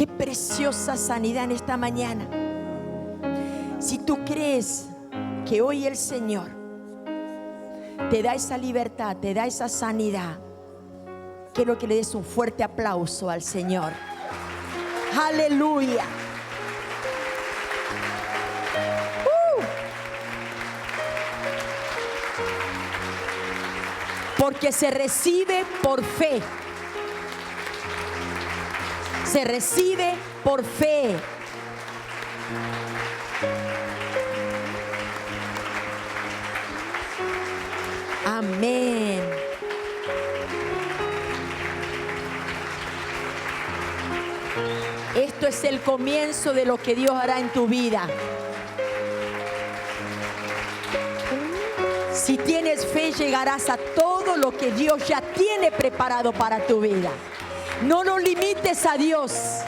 Qué preciosa sanidad en esta mañana. Si tú crees que hoy el Señor te da esa libertad, te da esa sanidad, quiero que le des un fuerte aplauso al Señor. Aleluya. Porque se recibe por fe. Se recibe por fe. Amén. Esto es el comienzo de lo que Dios hará en tu vida. Si tienes fe, llegarás a todo lo que Dios ya tiene preparado para tu vida. No lo limites a Dios.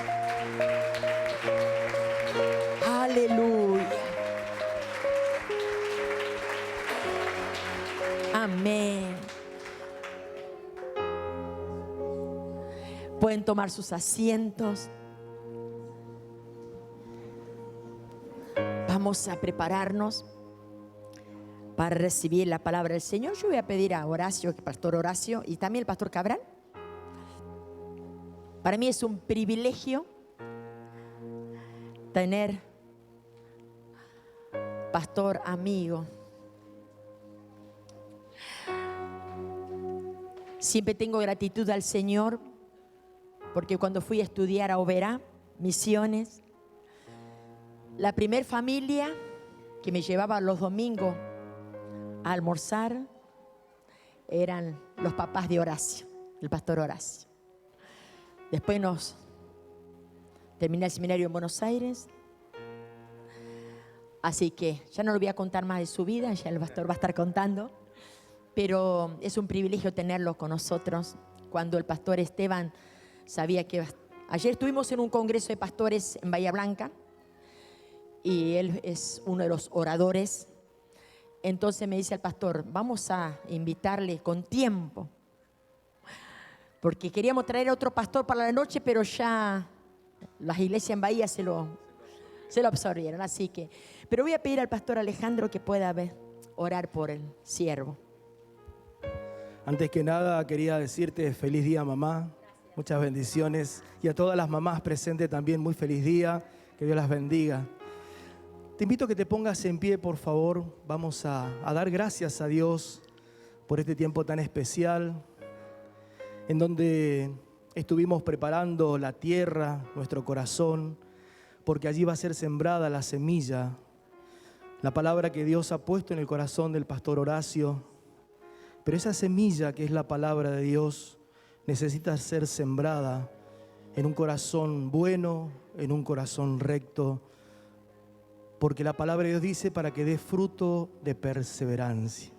Aleluya. Amén. Pueden tomar sus asientos. Vamos a prepararnos para recibir la palabra del Señor. Yo voy a pedir a Horacio, el pastor Horacio, y también el pastor Cabral. Para mí es un privilegio tener pastor amigo. Siempre tengo gratitud al Señor, porque cuando fui a estudiar a Oberá, Misiones, la primer familia que me llevaba los domingos a almorzar eran los papás de Horacio, el pastor Horacio. Después terminé el seminario en Buenos Aires. Así que ya no le voy a contar más de su vida, ya el pastor va a estar contando. Pero es un privilegio tenerlo con nosotros. Cuando el pastor Esteban sabía que... Ayer estuvimos en un congreso de pastores en Bahía Blanca. Y él es uno de los oradores. Entonces me dice el pastor, vamos a invitarle con tiempo. Porque queríamos traer a otro pastor para la noche, pero ya las iglesias en Bahía se lo absorbieron. Así que, pero voy a pedir al pastor Alejandro que pueda orar por el siervo. Antes que nada quería decirte feliz día, mamá. Muchas bendiciones. Y a todas las mamás presentes también, muy feliz día. Que Dios las bendiga. Te invito a que te pongas en pie, por favor. Vamos a dar gracias a Dios por este tiempo tan especial, en donde estuvimos preparando la tierra, nuestro corazón, porque allí va a ser sembrada la semilla, la palabra que Dios ha puesto en el corazón del pastor Horacio. Pero esa semilla que es la palabra de Dios necesita ser sembrada en un corazón bueno, en un corazón recto, porque la palabra de Dios dice para que dé fruto de perseverancia.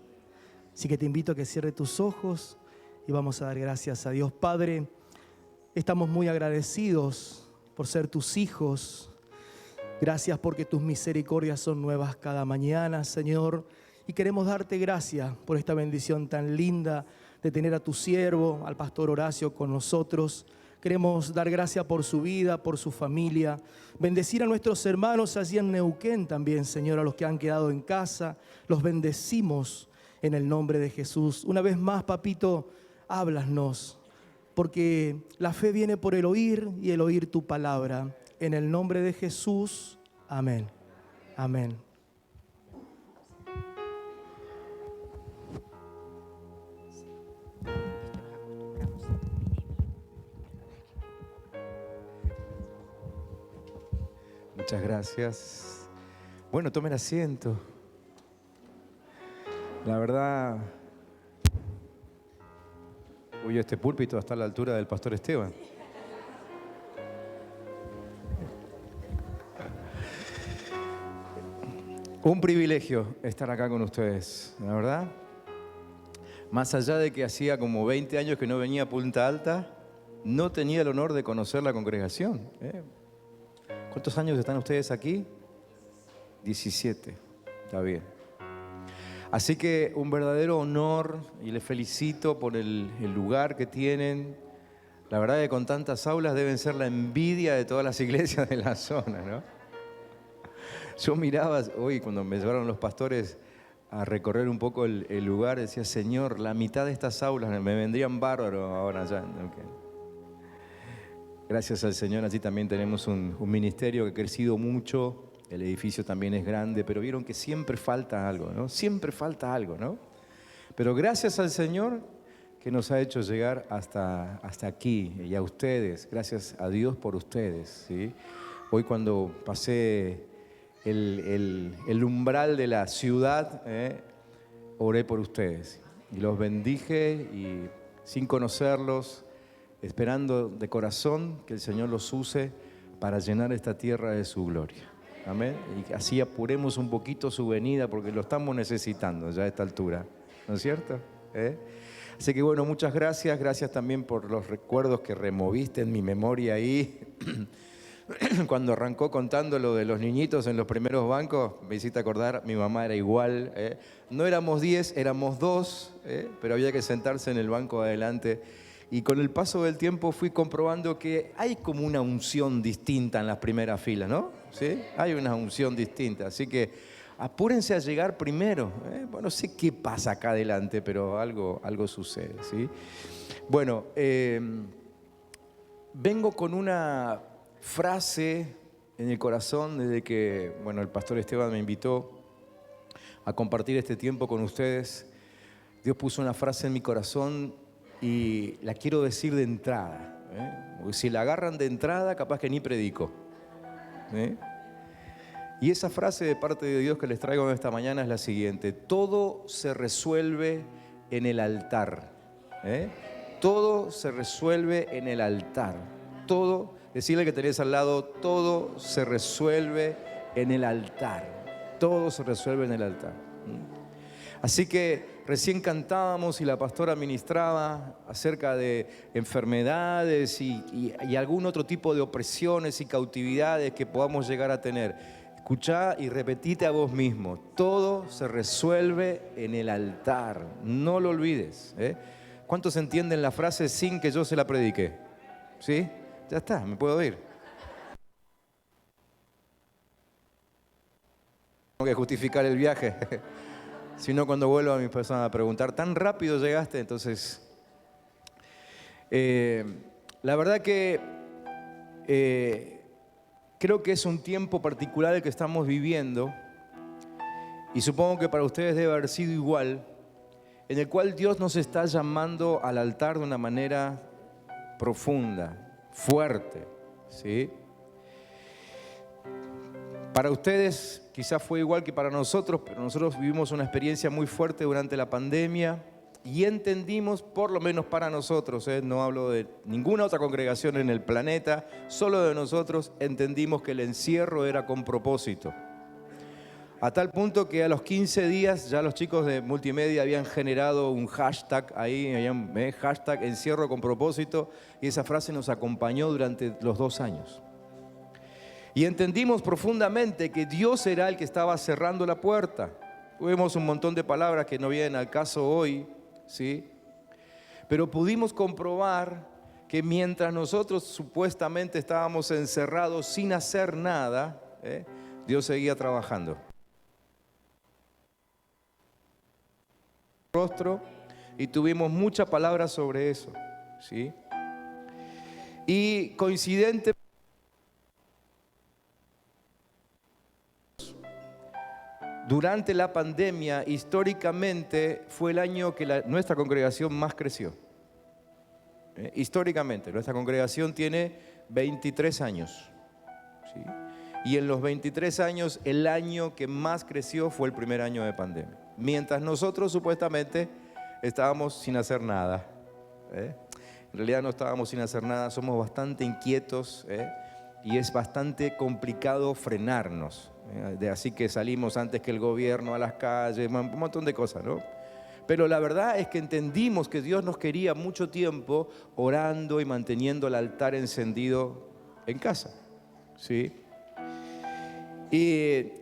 Así que te invito a que cierres tus ojos y vamos a dar gracias a Dios. Padre, estamos muy agradecidos por ser tus hijos. Gracias porque tus misericordias son nuevas cada mañana, Señor. Y queremos darte gracias por esta bendición tan linda de tener a tu siervo, al pastor Horacio, con nosotros. Queremos dar gracias por su vida, por su familia. Bendecir a nuestros hermanos allí en Neuquén también, Señor, a los que han quedado en casa. Los bendecimos en el nombre de Jesús. Una vez más, papito, háblanos, porque la fe viene por el oír y el oír tu palabra. En el nombre de Jesús, amén. Amén. Muchas gracias. Bueno, tomen asiento. La verdad, este púlpito está a la altura del pastor Esteban. Un privilegio estar acá con ustedes, la verdad. Más allá de que hacía como 20 años que no venía a Punta Alta, no tenía el honor de conocer la congregación. ¿Cuántos años están ustedes aquí? 17, está bien. Así que un verdadero honor y les felicito por el lugar que tienen La verdad que con tantas aulas deben ser la envidia de todas las iglesias de la zona, ¿no? Yo miraba hoy cuando me llevaron los pastores a recorrer un poco el lugar, decía, Señor, la mitad de estas aulas me vendrían bárbaro ahora ya. Okay. Gracias al Señor, así también tenemos un ministerio que ha crecido mucho, el edificio también es grande, pero vieron que siempre falta algo, ¿no? Siempre falta algo, ¿no? Pero gracias al Señor que nos ha hecho llegar hasta aquí, y a ustedes, gracias a Dios por ustedes, ¿sí? Hoy cuando pasé el umbral de la ciudad, oré por ustedes y los bendije y sin conocerlos, esperando de corazón que el Señor los use para llenar esta tierra de su gloria. Amén. Y así apuremos un poquito su venida porque lo estamos necesitando ya a esta altura, ¿no es cierto? Así que bueno, muchas gracias. Gracias también por los recuerdos que removiste en mi memoria ahí. Cuando arrancó contando lo de los niñitos en los primeros bancos, me hiciste acordar, mi mamá era igual. No éramos 10, éramos 2, pero había que sentarse en el banco adelante. Y con el paso del tiempo fui comprobando que hay como una unción distinta en las primeras filas, ¿no? ¿Sí? Hay una unción distinta, así que apúrense a llegar primero. Bueno, no sé qué pasa acá adelante, pero algo sucede, ¿sí? Bueno, vengo con una frase en el corazón desde que, bueno, el pastor Esteban me invitó a compartir este tiempo con ustedes. Dios puso una frase en mi corazón y la quiero decir de entrada. Porque si la agarran de entrada, capaz que ni predico. Y esa frase de parte de Dios que les traigo esta mañana es la siguiente: todo se resuelve en el altar. Todo se resuelve en el altar. Todo, decirle que tenés al lado, todo se resuelve en el altar. Todo se resuelve en el altar. Así que recién cantábamos y la pastora ministraba acerca de enfermedades y algún otro tipo de opresiones y cautividades que podamos llegar a tener. Escuchá y repetite a vos mismo: todo se resuelve en el altar. No lo olvides. ¿Cuántos entienden la frase sin que yo se la predique? ¿Sí? Ya está, me puedo ir. Tengo que justificar el viaje. Si no, cuando vuelva mis personas a preguntar, ¿tan rápido llegaste? Entonces, la verdad que creo que es un tiempo particular el que estamos viviendo, y supongo que para ustedes debe haber sido igual, en el cual Dios nos está llamando al altar de una manera profunda, fuerte, ¿sí? Para ustedes quizás fue igual que para nosotros, pero nosotros vivimos una experiencia muy fuerte durante la pandemia y entendimos, por lo menos para nosotros, no hablo de ninguna otra congregación en el planeta, solo de nosotros, entendimos que el encierro era con propósito. A tal punto que a los 15 días ya los chicos de multimedia habían generado un hashtag ahí, hashtag encierro con propósito, y esa frase nos acompañó durante los 2 años. Y entendimos profundamente que Dios era el que estaba cerrando la puerta. Tuvimos un montón de palabras que no vienen al caso hoy, ¿sí? Pero pudimos comprobar que mientras nosotros supuestamente estábamos encerrados sin hacer nada, Dios seguía trabajando. Rostro, y tuvimos muchas palabras sobre eso, ¿sí? Y coincidente durante la pandemia, históricamente, fue el año que nuestra congregación más creció. Históricamente, nuestra congregación tiene 23 años. ¿Sí? Y en los 23 años, el año que más creció fue el primer año de pandemia. Mientras nosotros supuestamente estábamos sin hacer nada. En realidad no estábamos sin hacer nada, somos bastante inquietos, y es bastante complicado frenarnos. Así que salimos antes que el gobierno a las calles, un montón de cosas, ¿no? Pero la verdad es que entendimos que Dios nos quería mucho tiempo orando y manteniendo el altar encendido en casa, ¿sí? Y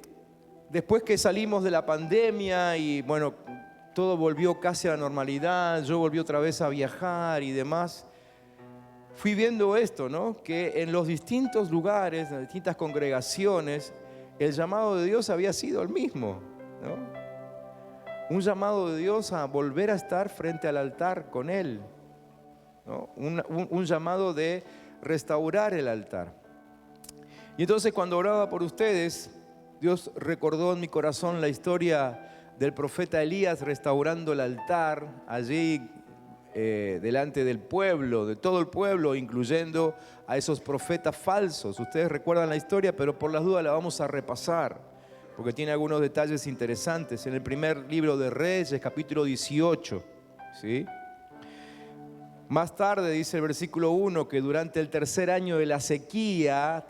después que salimos de la pandemia y bueno, todo volvió casi a la normalidad, yo volví otra vez a viajar y demás, fui viendo esto, ¿no? Que en los distintos lugares, en las distintas congregaciones, el llamado de Dios había sido el mismo, ¿no? Un llamado de Dios a volver a estar frente al altar con Él, ¿no? Un llamado de restaurar el altar. Y entonces cuando oraba por ustedes, Dios recordó en mi corazón la historia del profeta Elías restaurando el altar allí delante del pueblo, de todo el pueblo, incluyendo a esos profetas falsos. Ustedes recuerdan la historia, pero por las dudas la vamos a repasar, porque tiene algunos detalles interesantes. En el primer libro de Reyes, capítulo 18, ¿sí? Más tarde dice el versículo 1 que durante el tercer año de la sequía,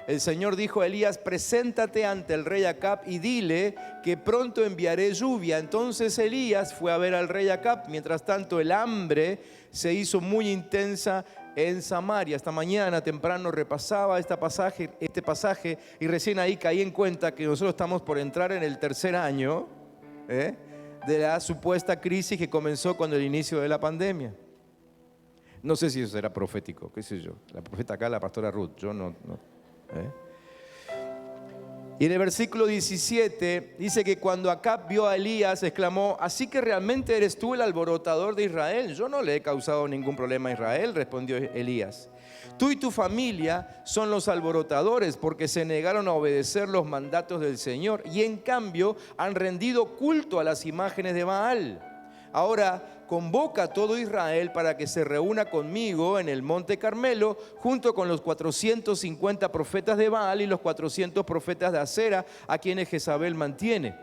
el Señor dijo a Elías: preséntate ante el rey Acab y dile que pronto enviaré lluvia. Entonces Elías fue a ver al rey Acab. Mientras tanto, el hambre se hizo muy intensa en Samaria. Esta mañana temprano repasaba este pasaje y recién ahí caí en cuenta que nosotros estamos por entrar en el tercer año de la supuesta crisis que comenzó con el inicio de la pandemia. No sé si eso era profético, qué sé yo. La profeta acá, la pastora Ruth, yo no. Y en el versículo 17 dice que cuando Acab vio a Elías, exclamó: ¿así que realmente eres tú el alborotador de Israel? Yo no le he causado ningún problema a Israel, respondió Elías. Tú y tu familia son los alborotadores, porque se negaron a obedecer los mandatos del Señor y en cambio han rendido culto a las imágenes de Baal. Ahora convoca a todo Israel para que se reúna conmigo en el monte Carmelo, junto con los 450 profetas de Baal y los 400 profetas de Acera, a quienes Jezabel mantiene.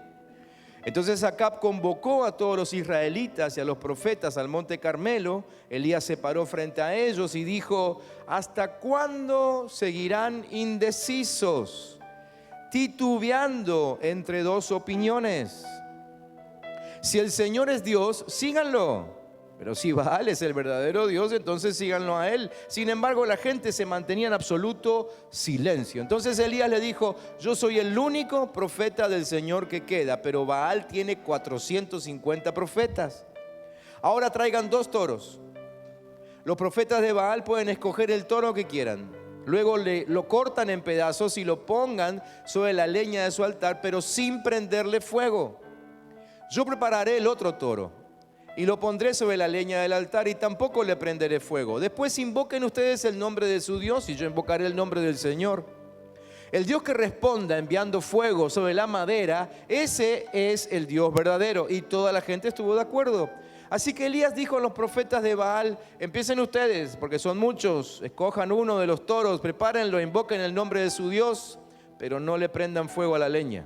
Entonces Acab convocó a todos los israelitas y a los profetas al monte Carmelo. Elías se paró frente a ellos y dijo: ¿hasta cuándo seguirán indecisos, titubeando entre dos opiniones? Si el Señor es Dios, síganlo. Pero si Baal es el verdadero Dios, entonces síganlo a él. Sin embargo, la gente se mantenía en absoluto silencio. Entonces Elías le dijo: yo soy el único profeta del Señor que queda, pero Baal tiene 450 profetas. Ahora traigan 2 toros. Los profetas de Baal pueden escoger el toro que quieran. Luego lo cortan en pedazos y lo pongan sobre la leña de su altar, pero sin prenderle fuego. Yo prepararé el otro toro y lo pondré sobre la leña del altar y tampoco le prenderé fuego. Después invoquen ustedes el nombre de su Dios y yo invocaré el nombre del Señor. El Dios que responda enviando fuego sobre la madera, ese es el Dios verdadero. Y toda la gente estuvo de acuerdo. Así que Elías dijo a los profetas de Baal: empiecen ustedes, porque son muchos, escojan uno de los toros, prepárenlo, invoquen el nombre de su Dios, pero no le prendan fuego a la leña.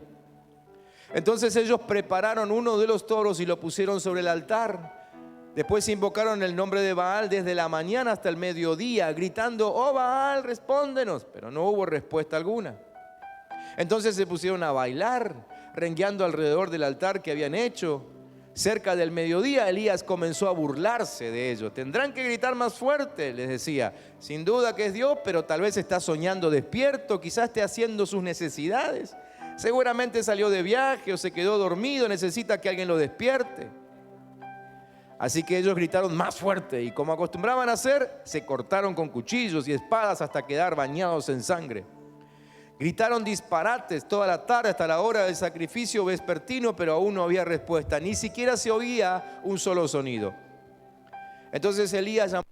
Entonces ellos prepararon uno de los toros y lo pusieron sobre el altar. Después invocaron el nombre de Baal desde la mañana hasta el mediodía, gritando: oh Baal, respóndenos. Pero no hubo respuesta alguna. Entonces se pusieron a bailar, rengueando alrededor del altar que habían hecho. Cerca del mediodía Elías comenzó a burlarse de ellos. Tendrán que gritar más fuerte, les decía. Sin duda que es Dios, pero tal vez está soñando despierto, quizás esté haciendo sus necesidades. Seguramente salió de viaje o se quedó dormido, necesita que alguien lo despierte. Así que ellos gritaron más fuerte y, como acostumbraban a hacer, se cortaron con cuchillos y espadas hasta quedar bañados en sangre. Gritaron disparates toda la tarde hasta la hora del sacrificio vespertino, pero aún no había respuesta, ni siquiera se oía un solo sonido. Entonces Elías llamó.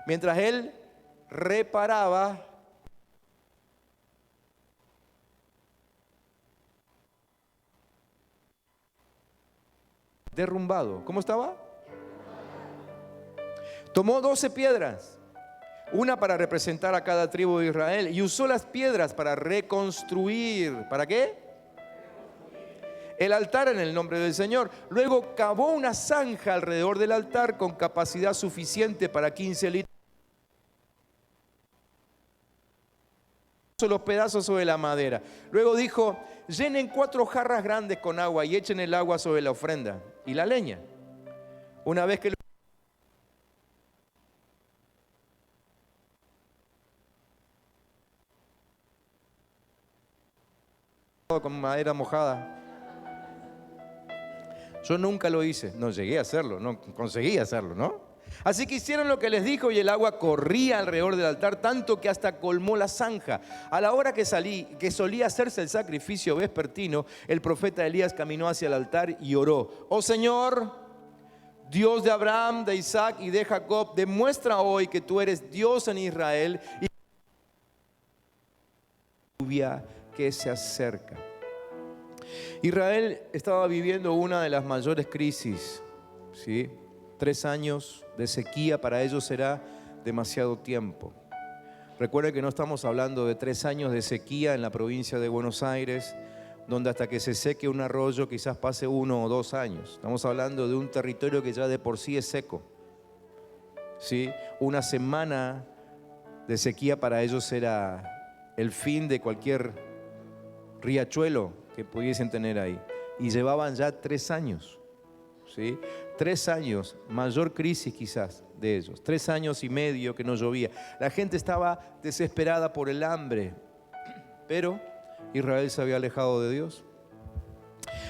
Mientras él reparaba, derrumbado. ¿Cómo estaba? Tomó 12 piedras, una para representar a cada tribu de Israel, y usó las piedras para reconstruir. ¿Para qué? El altar en el nombre del Señor. Luego cavó una zanja alrededor del altar con capacidad suficiente para 15 litros. Los pedazos sobre la madera. Luego dijo: llenen 4 jarras grandes con agua y echen el agua sobre la ofrenda y la leña. Una vez que con madera mojada. Yo nunca lo hice, no llegué a hacerlo, no conseguí hacerlo, ¿no? Así que hicieron lo que les dijo y el agua corría alrededor del altar, tanto que hasta colmó la zanja. A la hora que solía hacerse el sacrificio vespertino, el profeta Elías caminó hacia el altar y oró: oh Señor, Dios de Abraham, de Isaac y de Jacob, demuestra hoy que tú eres Dios en Israel y la lluvia que se acerca. Israel estaba viviendo una de las mayores crisis, ¿sí? 3 años de sequía para ellos será demasiado tiempo. Recuerden que no estamos hablando de 3 años de sequía en la provincia de Buenos Aires, donde hasta que se seque un arroyo quizás pase 1 o 2 años. Estamos hablando de un territorio que ya de por sí es seco, ¿sí? Una semana de sequía para ellos era el fin de cualquier riachuelo que pudiesen tener ahí. Y llevaban ya 3 años, ¿sí? 3 años, mayor crisis quizás de ellos. 3 años y medio que no llovía. La gente estaba desesperada por el hambre, pero Israel se había alejado de Dios.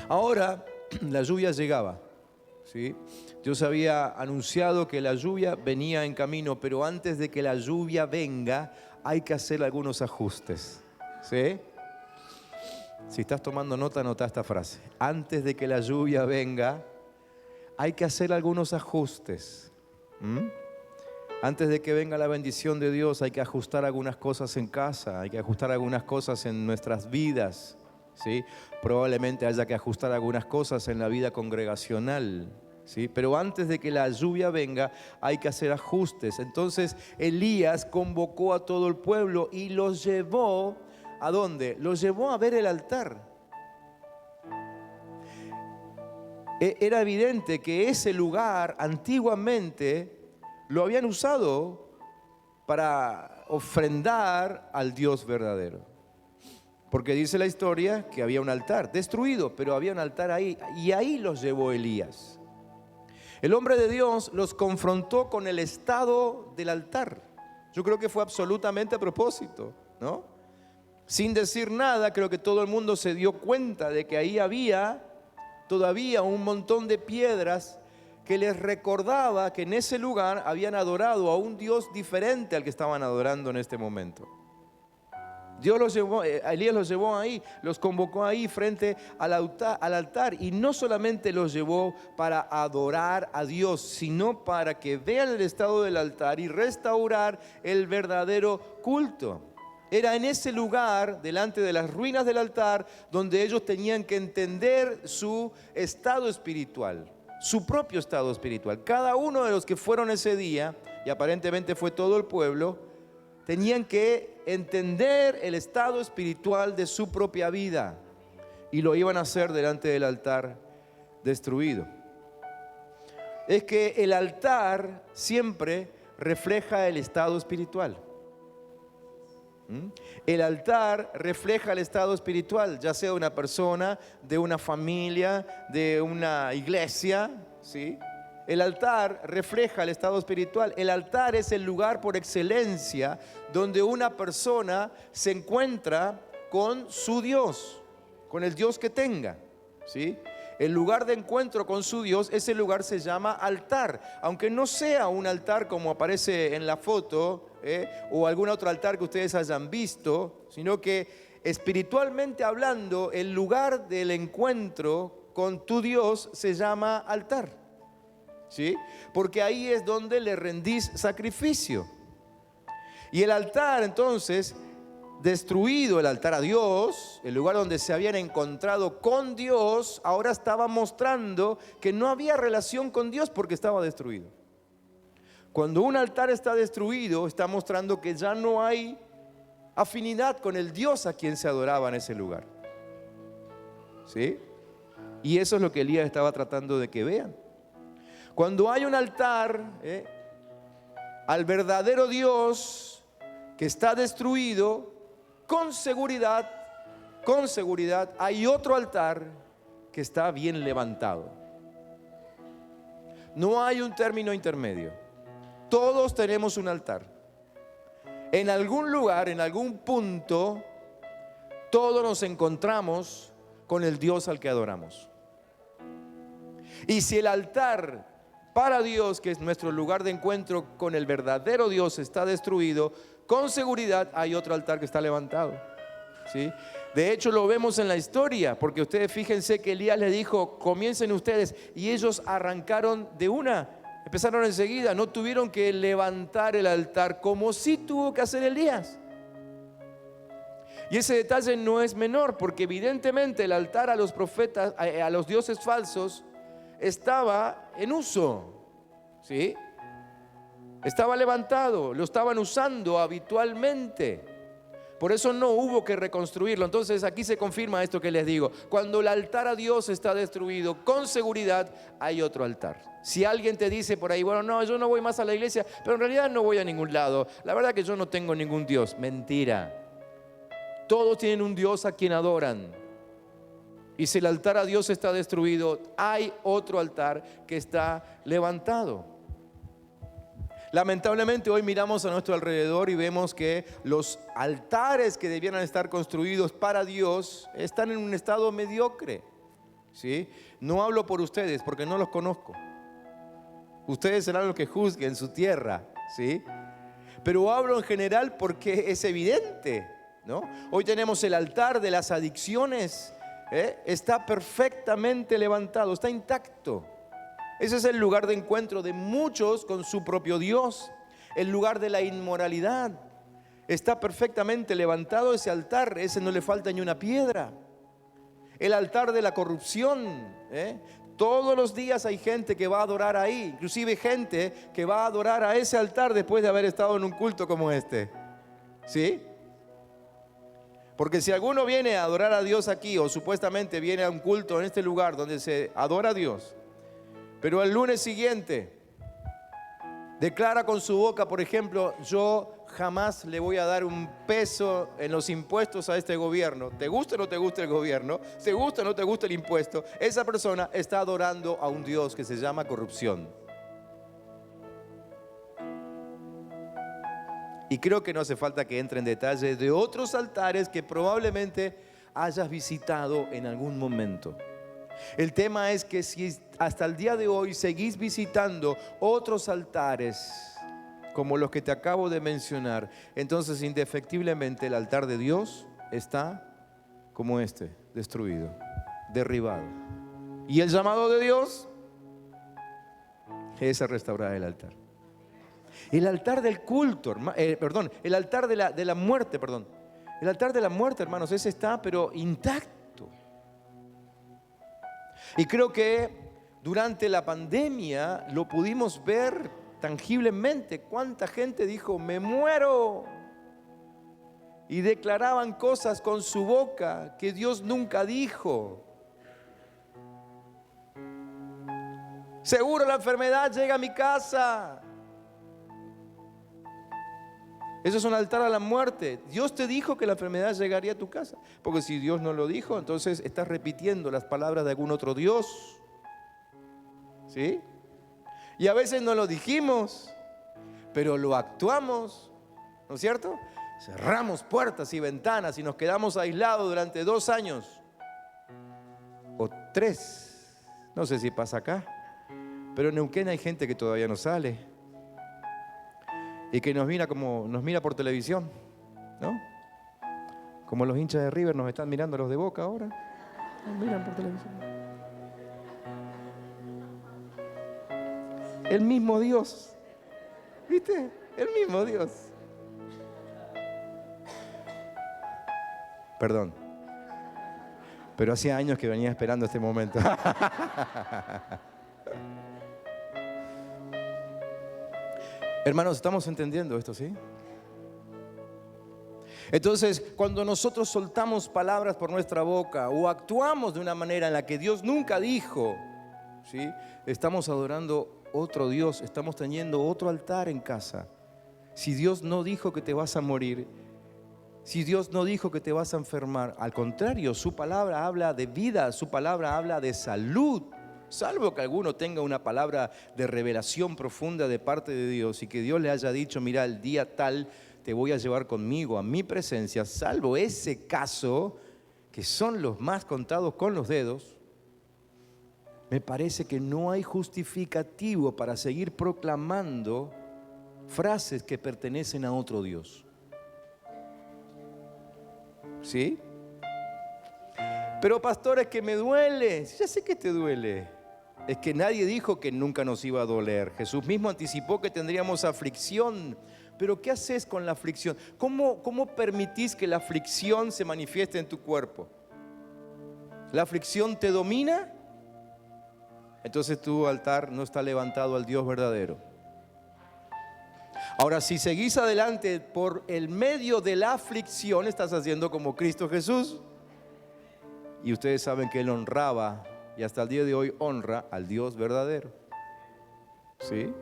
Ahora la lluvia llegaba, ¿sí? Dios había anunciado que la lluvia venía en camino, pero antes de que la lluvia venga hay que hacer algunos ajustes, ¿sí? Si estás tomando nota, anota esta frase: antes de que la lluvia venga hay que hacer algunos ajustes. Antes de que venga la bendición de Dios hay que ajustar algunas cosas en casa, hay que ajustar algunas cosas en nuestras vidas, ¿sí? Probablemente haya que ajustar algunas cosas en la vida congregacional, ¿sí? Pero antes de que la lluvia venga hay que hacer ajustes. Entonces Elías convocó a todo el pueblo y los llevó, ¿a dónde? Los llevó a ver el altar. Era evidente que ese lugar antiguamente lo habían usado para ofrendar al Dios verdadero. Porque dice la historia que había un altar destruido, pero había un altar ahí, y ahí los llevó Elías. El hombre de Dios los confrontó con el estado del altar. Yo creo que fue absolutamente a propósito, ¿no? Sin decir nada, creo que todo el mundo se dio cuenta de que ahí había todavía un montón de piedras que les recordaba que en ese lugar habían adorado a un Dios diferente al que estaban adorando en este momento. Elías los llevó ahí, los convocó ahí frente al altar, y no solamente los llevó para adorar a Dios, sino para que vean el estado del altar y restaurar el verdadero culto. Era en ese lugar, delante de las ruinas del altar, donde ellos tenían que entender su estado espiritual, su propio estado espiritual. Cada uno de los que fueron ese día, y aparentemente fue todo el pueblo, tenían que entender el estado espiritual de su propia vida, y lo iban a hacer delante del altar destruido. Es que el altar siempre refleja el estado espiritual. El altar refleja el estado espiritual, ya sea de una persona, de una familia, de una iglesia, ¿sí? El altar refleja el estado espiritual. El altar es el lugar por excelencia donde una persona se encuentra con su Dios, con el Dios que tenga, ¿sí? El lugar de encuentro con su Dios, ese lugar se llama altar. Aunque no sea un altar como aparece en la foto, o algún otro altar que ustedes hayan visto, sino que espiritualmente hablando, el lugar del encuentro con tu Dios se llama altar, ¿sí? Porque ahí es donde le rendís sacrificio. Y el altar, entonces, destruido el altar a Dios, el lugar donde se habían encontrado con Dios, ahora estaba mostrando que no había relación con Dios porque estaba destruido. Cuando un altar está destruido, está mostrando que ya no hay afinidad con el Dios a quien se adoraba en ese lugar, ¿sí? Y eso es lo que Elías estaba tratando de que vean. Cuando hay un altar al verdadero Dios que está destruido, con seguridad hay otro altar que está bien levantado. No hay un término intermedio. Todos tenemos un altar. En algún lugar, en algún punto, todos nos encontramos con el Dios al que adoramos. Y si el altar para Dios, que es nuestro lugar de encuentro con el verdadero Dios, está destruido, con seguridad hay otro altar que está levantado, ¿sí? De hecho lo vemos en la historia, porque ustedes fíjense que Elías le dijo, comiencen ustedes, y ellos arrancaron de una, empezaron enseguida, no tuvieron que levantar el altar como sí tuvo que hacer Elías. Y ese detalle no es menor, porque evidentemente el altar a los profetas, a los dioses falsos, estaba en uso, ¿sí? Estaba levantado, lo estaban usando habitualmente. Por eso no hubo que reconstruirlo. Entonces aquí se confirma esto que les digo. Cuando el altar a Dios está destruido, con seguridad hay otro altar. Si alguien te dice por ahí, bueno, no, yo no voy más a la iglesia, pero en realidad no voy a ningún lado. La verdad que yo no tengo ningún Dios. Mentira. Todos tienen un Dios a quien adoran. Y si el altar a Dios está destruido, hay otro altar que está levantado. Lamentablemente hoy miramos a nuestro alrededor y vemos que los altares que debieran estar construidos para Dios están en un estado mediocre, ¿sí? No hablo por ustedes porque no los conozco. Ustedes serán los que juzguen su tierra, ¿sí? Pero hablo en general porque es evidente, ¿no? Hoy tenemos el altar de las adicciones, está perfectamente levantado, está intacto. Ese es el lugar de encuentro de muchos con su propio Dios. El lugar de la inmoralidad. Está perfectamente levantado ese altar. Ese no le falta ni una piedra. El altar de la corrupción. Todos los días hay gente que va a adorar ahí. Inclusive gente que va a adorar a ese altar después de haber estado en un culto como este. ¿Sí? Porque si alguno viene a adorar a Dios aquí, o supuestamente viene a un culto en este lugar donde se adora a Dios, pero el lunes siguiente declara con su boca, por ejemplo, yo jamás le voy a dar un peso en los impuestos a este gobierno. ¿Te gusta o no te gusta el gobierno? ¿Te gusta o no te gusta el impuesto? Esa persona está adorando a un Dios que se llama corrupción. Y creo que no hace falta que entre en detalle de otros altares que probablemente hayas visitado en algún momento. El tema es que si hasta el día de hoy seguís visitando otros altares como los que te acabo de mencionar, entonces indefectiblemente el altar de Dios está como este, destruido, derribado. Y el llamado de Dios es a restaurar el altar. El altar del culto, el altar de la muerte, el altar de la muerte, hermanos, ese está pero intacto. Y creo que durante la pandemia lo pudimos ver tangiblemente. Cuánta gente dijo, me muero. Y declaraban cosas con su boca que Dios nunca dijo. Seguro la enfermedad llega a mi casa. Eso es un altar a la muerte. Dios te dijo que la enfermedad llegaría a tu casa. Porque si Dios no lo dijo, entonces estás repitiendo las palabras de algún otro Dios. ¿Sí? Y a veces no lo dijimos, pero lo actuamos, ¿no es cierto? Cerramos puertas y ventanas y nos quedamos aislados durante 2 años. O 3. No sé si pasa acá. Pero en Neuquén hay gente que todavía no sale. Y que nos mira por televisión, ¿no? Como los hinchas de River nos están mirando los de Boca ahora. Nos miran por televisión. El mismo Dios. ¿Viste? El mismo Dios. Perdón. Pero hacía años que venía esperando este momento. Hermanos, ¿estamos entendiendo esto, sí? Entonces, cuando nosotros soltamos palabras por nuestra boca o actuamos de una manera en la que Dios nunca dijo, ¿sí? Estamos adorando otro Dios, estamos teniendo otro altar en casa. Si Dios no dijo que te vas a morir, si Dios no dijo que te vas a enfermar, al contrario, su palabra habla de vida, su palabra habla de salud. Salvo que alguno tenga una palabra de revelación profunda de parte de Dios y que Dios le haya dicho, mira, el día tal te voy a llevar conmigo a mi presencia, salvo ese caso, que son los más contados con los dedos, me parece que no hay justificativo para seguir proclamando frases que pertenecen a otro Dios. ¿Sí? Pero pastor, es que me duele. Ya sé que te duele. Es que nadie dijo que nunca nos iba a doler. Jesús mismo anticipó que tendríamos aflicción. Pero ¿qué haces con la aflicción? ¿Cómo permitís que la aflicción se manifieste en tu cuerpo? ¿La aflicción te domina? Entonces tu altar no está levantado al Dios verdadero. Ahora, si seguís adelante por el medio de la aflicción, estás haciendo como Cristo Jesús. Y ustedes saben que Él honraba, y hasta el día de hoy honra al Dios verdadero. ¿Sí?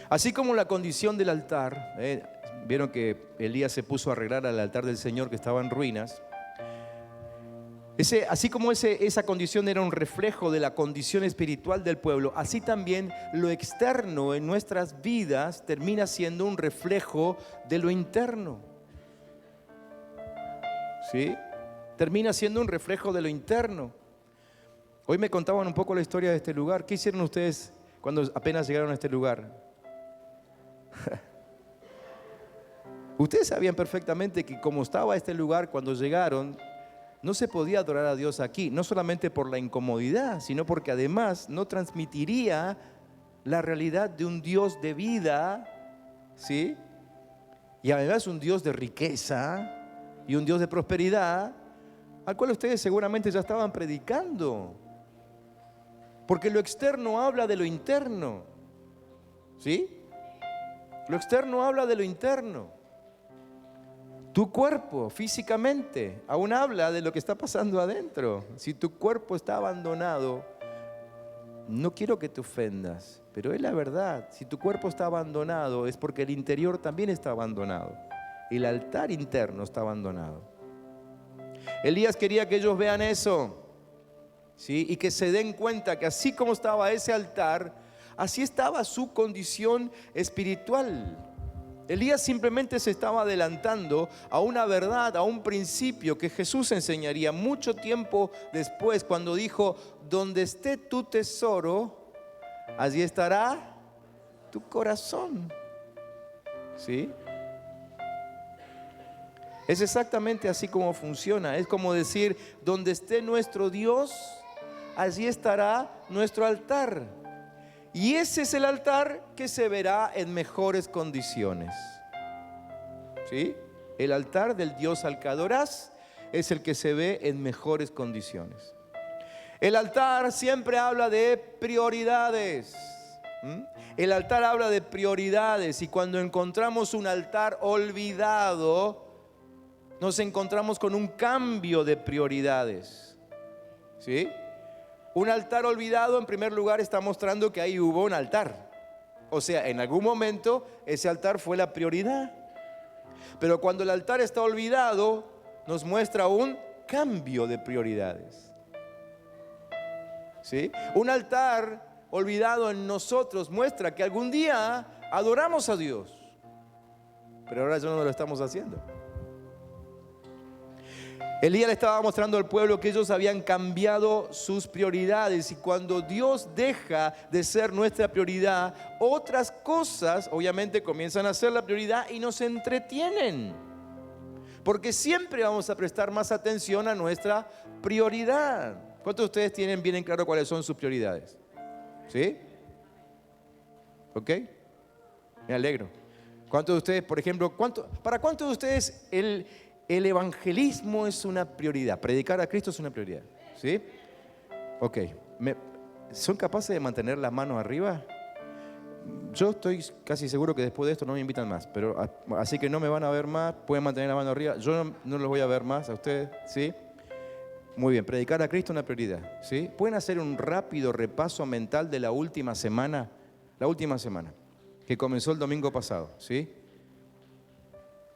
Así como la condición del altar, vieron que Elías se puso a arreglar al altar del Señor que estaba en ruinas. Así como esa condición era un reflejo de la condición espiritual del pueblo, así también lo externo en nuestras vidas termina siendo un reflejo de lo interno. ¿Sí? Termina siendo un reflejo de lo interno. Hoy me contaban un poco la historia de este lugar. ¿Qué hicieron ustedes cuando apenas llegaron a este lugar? Ustedes sabían perfectamente que como estaba este lugar cuando llegaron, no se podía adorar a Dios aquí, no solamente por la incomodidad, sino porque además no transmitiría la realidad de un Dios de vida, ¿sí? Y además un Dios de riqueza y un Dios de prosperidad, al cual ustedes seguramente ya estaban predicando. Porque lo externo habla de lo interno, ¿sí? Lo externo habla de lo interno. Tu cuerpo físicamente aún habla de lo que está pasando adentro. Si tu cuerpo está abandonado, no quiero que te ofendas, pero es la verdad. Si tu cuerpo está abandonado es porque el interior también está abandonado. El altar interno está abandonado. Elías quería que ellos vean eso, ¿sí? Y que se den cuenta que así como estaba ese altar, así estaba su condición espiritual. Elías simplemente se estaba adelantando a una verdad, a un principio que Jesús enseñaría mucho tiempo después, cuando dijo: donde esté tu tesoro, allí estará tu corazón. ¿Sí? Es exactamente así como funciona. Es como decir: donde esté nuestro Dios, allí estará nuestro altar. Y ese es el altar que se verá en mejores condiciones. ¿Sí? El altar del Dios al que adorás es el que se ve en mejores condiciones. El altar siempre habla de prioridades. El altar habla de prioridades, y cuando encontramos un altar olvidado, nos encontramos con un cambio de prioridades. ¿Sí? Un altar olvidado, en primer lugar, está mostrando que ahí hubo un altar. O sea, en algún momento ese altar fue la prioridad. Pero cuando el altar está olvidado, nos muestra un cambio de prioridades. ¿Sí? Un altar olvidado en nosotros muestra que algún día adoramos a Dios, pero ahora ya no lo estamos haciendo. Elías le estaba mostrando al pueblo que ellos habían cambiado sus prioridades, y cuando Dios deja de ser nuestra prioridad, otras cosas obviamente comienzan a ser la prioridad y nos entretienen, porque siempre vamos a prestar más atención a nuestra prioridad. ¿Cuántos de ustedes tienen bien en claro cuáles son sus prioridades? ¿Sí? ¿Ok? Me alegro. ¿Cuántos de ustedes, por ejemplo, para cuántos de ustedes el evangelismo es una prioridad? Predicar a Cristo es una prioridad. ¿Sí? Ok. ¿Son capaces de mantener las manos arriba? Yo estoy casi seguro que después de esto no me invitan más, pero así que no me van a ver más. Pueden mantener la mano arriba. Yo no los voy a ver más a ustedes. ¿Sí? Muy bien. Predicar a Cristo es una prioridad. ¿Sí? Pueden hacer un rápido repaso mental de la última semana. La última semana, que comenzó el domingo pasado. ¿Sí?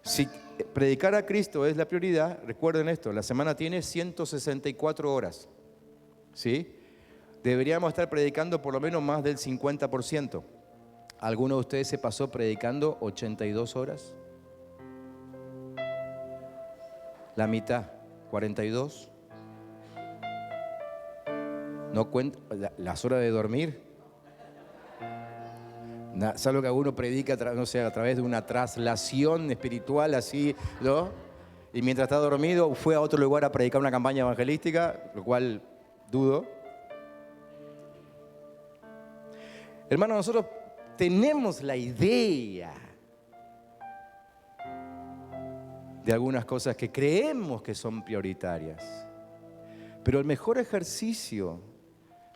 Si predicar a Cristo es la prioridad, recuerden esto: la semana tiene 164 horas. ¿Sí? Deberíamos estar predicando por lo menos más del 50%. ¿Alguno de ustedes se pasó predicando 82 horas? La mitad. 42. No cuenta las horas de dormir. Salvo que uno predica, no sé, a través de una traslación espiritual así, ¿no? Y mientras está dormido fue a otro lugar a predicar una campaña evangelística, lo cual dudo. Hermanos, nosotros tenemos la idea de algunas cosas que creemos que son prioritarias. Pero el mejor ejercicio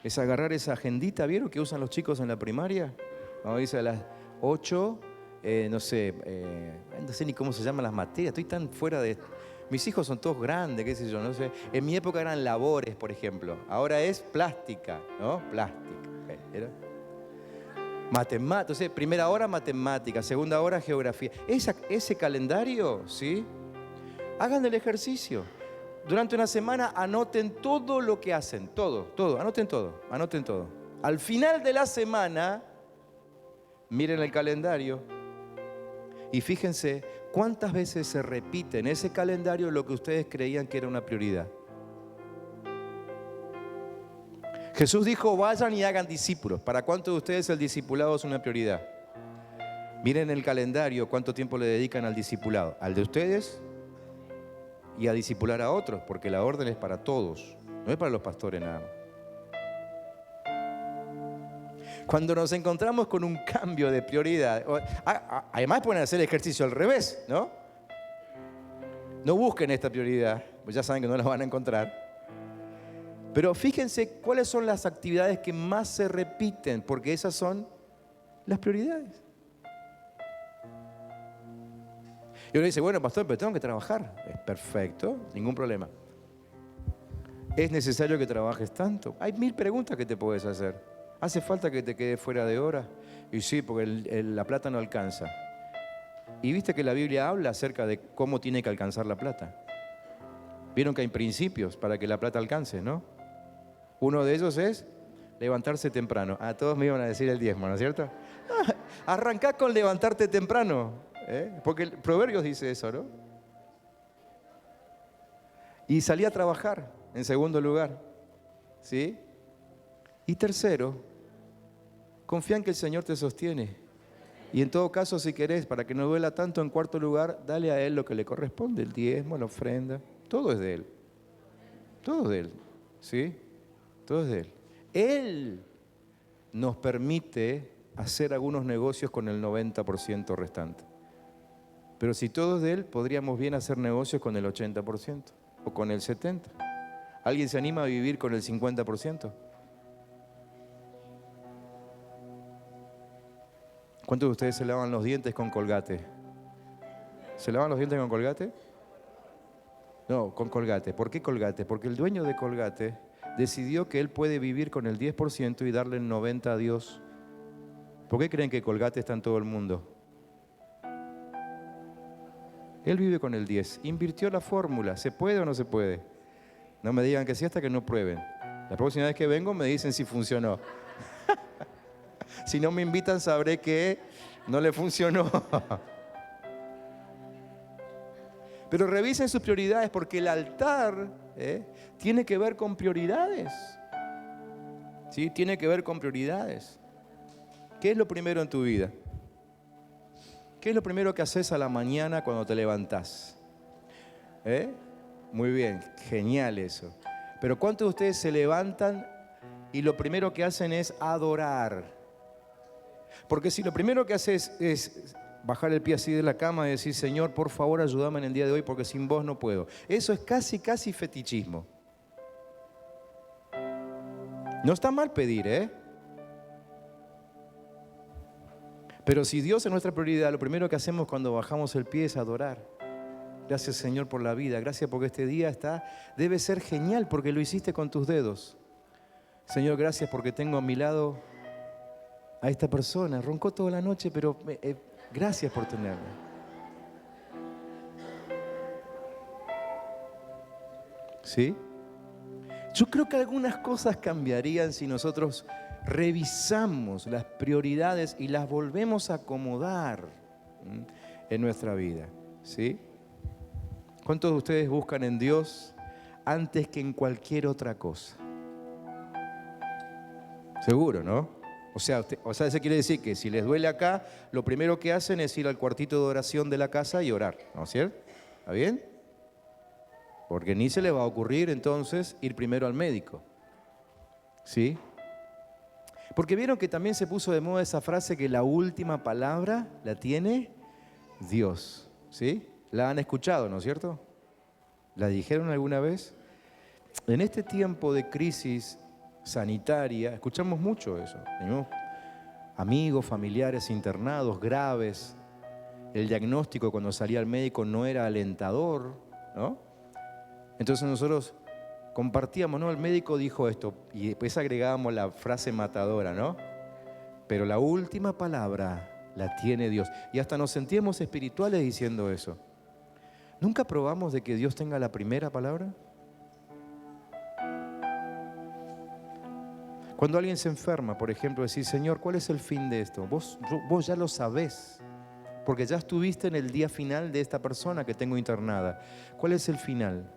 es agarrar esa agendita, ¿vieron que usan los chicos en la primaria? Cuando dice a las 8, no sé ni cómo se llaman las materias, estoy tan fuera de... Mis hijos son todos grandes, qué sé yo, no sé. En mi época eran labores, por ejemplo. Ahora es plástica, ¿no? Plástica. ¿Era? Matemáticas, primera hora matemática, segunda hora geografía. Ese calendario, ¿sí? Hagan el ejercicio. Durante una semana anoten todo lo que hacen, todo, anoten todo. Al final de la semana, miren el calendario y fíjense cuántas veces se repite en ese calendario lo que ustedes creían que era una prioridad. Jesús dijo, vayan y hagan discípulos. ¿Para cuántos de ustedes el discipulado es una prioridad? Miren el calendario, cuánto tiempo le dedican al discipulado. Al de ustedes y a discipular a otros, porque la orden es para todos, no es para los pastores nada más. Cuando nos encontramos con un cambio de prioridad, además pueden hacer el ejercicio al revés, ¿no? No busquen esta prioridad, pues ya saben que no la van a encontrar. Pero fíjense cuáles son las actividades que más se repiten, porque esas son las prioridades. Y uno dice, bueno, pastor, pero tengo que trabajar. Es perfecto, ningún problema. ¿Es necesario que trabajes tanto? Hay 1000 preguntas que te puedes hacer. ¿Hace falta que te quedes fuera de hora? Y sí, porque la plata no alcanza. Y viste que la Biblia habla acerca de cómo tiene que alcanzar la plata. Vieron que hay principios para que la plata alcance, ¿no? Uno de ellos es levantarse temprano. Todos me iban a decir el diezmo, ¿no es cierto? Arrancá con levantarte temprano. Porque el Proverbios dice eso, ¿no? Y salí a trabajar, en segundo lugar, ¿sí? Y tercero, confía en que el Señor te sostiene. Y en todo caso, si querés, para que no duela tanto, en cuarto lugar, dale a Él lo que le corresponde, el diezmo, la ofrenda, todo es de Él. Todo es de Él, ¿sí? Todo es de Él. Él nos permite hacer algunos negocios con el 90% restante. Pero si todo es de Él, podríamos bien hacer negocios con el 80% o con el 70%. ¿Alguien se anima a vivir con el 50%? ¿Cuántos de ustedes se lavan los dientes con Colgate? ¿Se lavan los dientes con Colgate? No, con Colgate. ¿Por qué Colgate? Porque el dueño de Colgate decidió que él puede vivir con el 10% y darle el 90% a Dios. ¿Por qué creen que Colgate está en todo el mundo? Él vive con el 10%. Invirtió la fórmula. ¿Se puede o no se puede? No me digan que sí hasta que no prueben. La próxima vez que vengo me dicen si funcionó. Si no me invitan sabré que no le funcionó. Pero revisen sus prioridades porque el altar tiene que ver con prioridades. ¿Sí? Tiene que ver con prioridades. ¿Qué es lo primero en tu vida? ¿Qué es lo primero que haces a la mañana cuando te levantás? Muy bien, genial eso. Pero ¿cuántos de ustedes se levantan y lo primero que hacen es adorar? Porque si lo primero que haces es bajar el pie así de la cama y decir, Señor, por favor, ayúdame en el día de hoy porque sin vos no puedo. Eso es casi fetichismo. No está mal pedir, Pero si Dios es nuestra prioridad, lo primero que hacemos cuando bajamos el pie es adorar. Gracias, Señor, por la vida. Gracias porque este día debe ser genial porque lo hiciste con tus dedos. Señor, gracias porque tengo a mi lado a esta persona. Roncó toda la noche, pero gracias por tenerla. ¿Sí? Yo creo que algunas cosas cambiarían si nosotros revisamos las prioridades y las volvemos a acomodar en nuestra vida. ¿Sí? ¿Cuántos de ustedes buscan en Dios antes que en cualquier otra cosa. Seguro, ¿no? O sea, eso quiere decir que si les duele acá, lo primero que hacen es ir al cuartito de oración de la casa y orar, ¿no es cierto? ¿Está bien? Porque ni se les va a ocurrir entonces ir primero al médico. ¿Sí? Porque vieron que también se puso de moda esa frase que la última palabra la tiene Dios. ¿Sí? La han escuchado, ¿no es cierto? ¿La dijeron alguna vez? En este tiempo de crisis sanitaria, escuchamos mucho eso. Tenemos amigos, familiares internados, graves. El diagnóstico cuando salía al médico no era alentador, ¿no? Entonces nosotros compartíamos, ¿no? El médico dijo esto y después agregábamos la frase matadora, ¿no? Pero la última palabra la tiene Dios. Y hasta nos sentíamos espirituales diciendo eso. ¿Nunca probamos de que Dios tenga la primera palabra? Cuando alguien se enferma, por ejemplo, decir, Señor, ¿cuál es el fin de esto? Vos ya lo sabés, porque ya estuviste en el día final de esta persona que tengo internada. ¿Cuál es el final?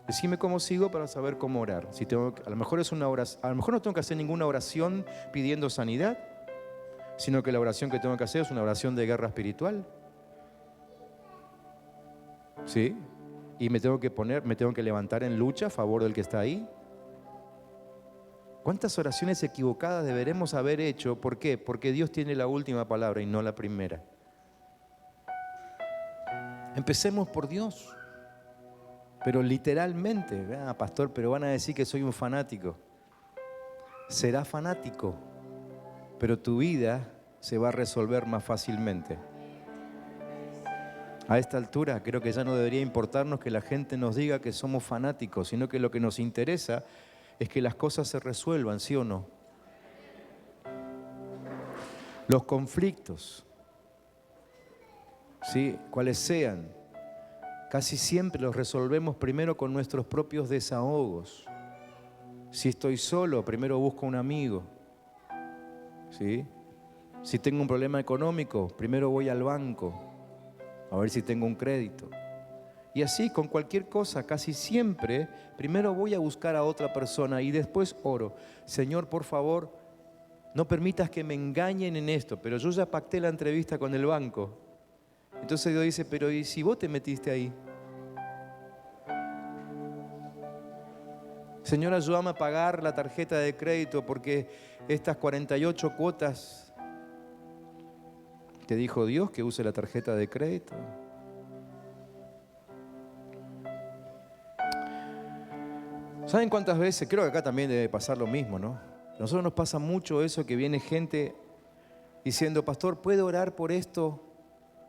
Decime cómo sigo para saber cómo orar. Si tengo, a lo mejor es una oración, a lo mejor no tengo que hacer ninguna oración pidiendo sanidad, sino que la oración que tengo que hacer es una oración de guerra espiritual. ¿Sí? Y me tengo que levantar en lucha a favor del que está ahí. ¿Cuántas oraciones equivocadas deberemos haber hecho? ¿Por qué? Porque Dios tiene la última palabra y no la primera. Empecemos por Dios. Pero literalmente, pastor, pero van a decir que soy un fanático. Será fanático, pero tu vida se va a resolver más fácilmente. A esta altura creo que ya no debería importarnos que la gente nos diga que somos fanáticos, sino que lo que nos interesa es que las cosas se resuelvan, ¿sí o no? Los conflictos, ¿sí? Cuales sean, casi siempre los resolvemos primero con nuestros propios desahogos. Si estoy solo, primero busco un amigo, ¿sí? Si tengo un problema económico, primero voy al banco a ver si tengo un crédito. Y así con cualquier cosa, casi siempre, primero voy a buscar a otra persona y después oro. Señor, por favor, no permitas que me engañen en esto, pero yo ya pacté la entrevista con el banco. Entonces Dios dice, pero ¿y si vos te metiste ahí? Señor, ayúdame a pagar la tarjeta de crédito porque estas 48 cuotas, ¿te dijo Dios que use la tarjeta de crédito? ¿Saben cuántas veces? Creo que acá también debe pasar lo mismo, ¿no? A nosotros nos pasa mucho eso que viene gente diciendo, pastor, ¿puedo orar por esto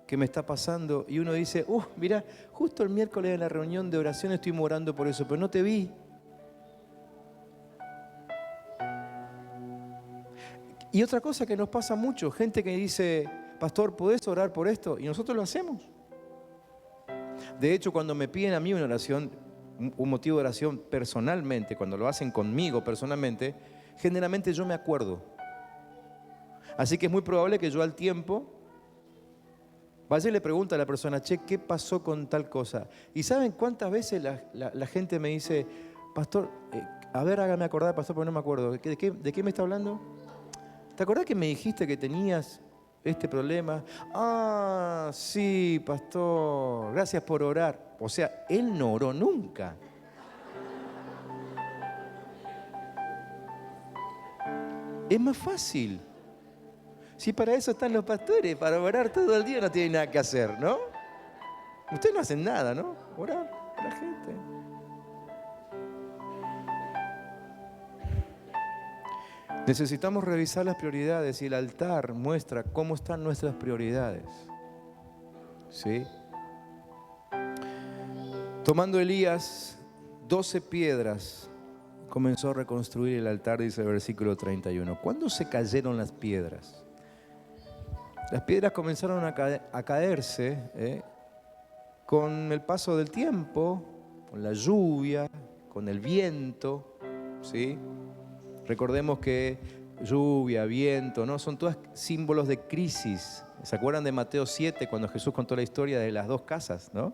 que me está pasando? Y uno dice, mira, justo el miércoles en la reunión de oración estuvimos orando por eso, pero no te vi. Y otra cosa que nos pasa mucho, gente que dice, pastor, ¿podés orar por esto? Y nosotros lo hacemos. De hecho, cuando me piden a mí una oración, un motivo de oración personalmente, cuando lo hacen conmigo personalmente, generalmente yo me acuerdo. Así que es muy probable que yo al tiempo vaya y le pregunte a la persona, che, ¿qué pasó con tal cosa? Y ¿saben cuántas veces la gente me dice, pastor, a ver, hágame acordar, pastor, porque no me acuerdo, ¿de qué me está hablando? ¿Te acordás que me dijiste que tenías este problema? Ah, sí, pastor, gracias por orar. O sea, él no oró nunca. Es más fácil. Si para eso están los pastores, para orar todo el día no tienen nada que hacer, ¿no? Ustedes no hacen nada, ¿no? Orar a la gente. Necesitamos revisar las prioridades y el altar muestra cómo están nuestras prioridades. ¿Sí? Tomando Elías 12 piedras, comenzó a reconstruir el altar, dice el versículo 31. ¿Cuándo se cayeron las piedras? Las piedras comenzaron a caerse con el paso del tiempo, con la lluvia, con el viento, ¿sí? Recordemos que lluvia, viento, ¿no? Son todos símbolos de crisis. ¿Se acuerdan de Mateo 7 cuando Jesús contó la historia de las dos casas, ¿no?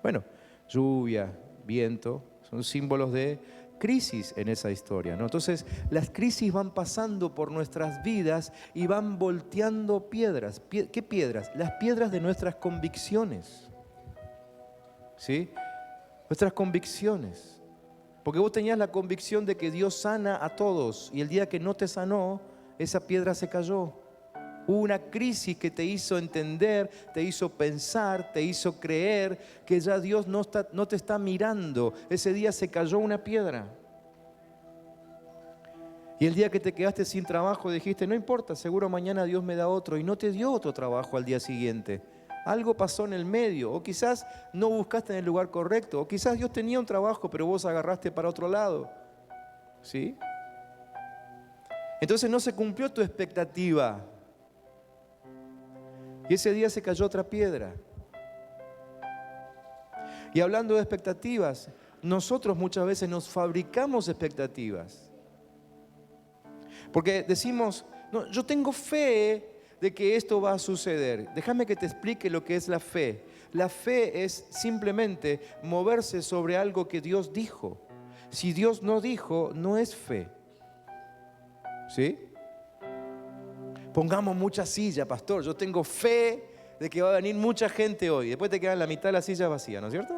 Bueno, lluvia, viento, Son símbolos de crisis en esa historia, ¿no? Entonces, las crisis van pasando por nuestras vidas y van volteando piedras. ¿Qué piedras? Las piedras de nuestras convicciones. ¿Sí? Nuestras convicciones. Porque vos tenías la convicción de que Dios sana a todos y el día que no te sanó, esa piedra se cayó. Hubo una crisis que te hizo entender, te hizo pensar, te hizo creer que ya Dios no te está mirando. Ese día se cayó una piedra. Y el día que te quedaste sin trabajo dijiste, no importa, seguro mañana Dios me da otro. Y no te dio otro trabajo al día siguiente. Algo pasó en el medio. O quizás no buscaste en el lugar correcto. O quizás Dios tenía un trabajo, pero vos agarraste para otro lado. ¿Sí? Entonces no se cumplió tu expectativa. Y ese día se cayó otra piedra. Y hablando de expectativas, nosotros muchas veces nos fabricamos expectativas. Porque decimos, no, yo tengo fe de que esto va a suceder. Déjame que te explique lo que es la fe. La fe es simplemente moverse sobre algo que Dios dijo. Si Dios no dijo, no es fe. ¿Sí? Pongamos mucha silla, pastor. Yo tengo fe de que va a venir mucha gente hoy. Después te queda la mitad de la silla vacía, ¿no es cierto?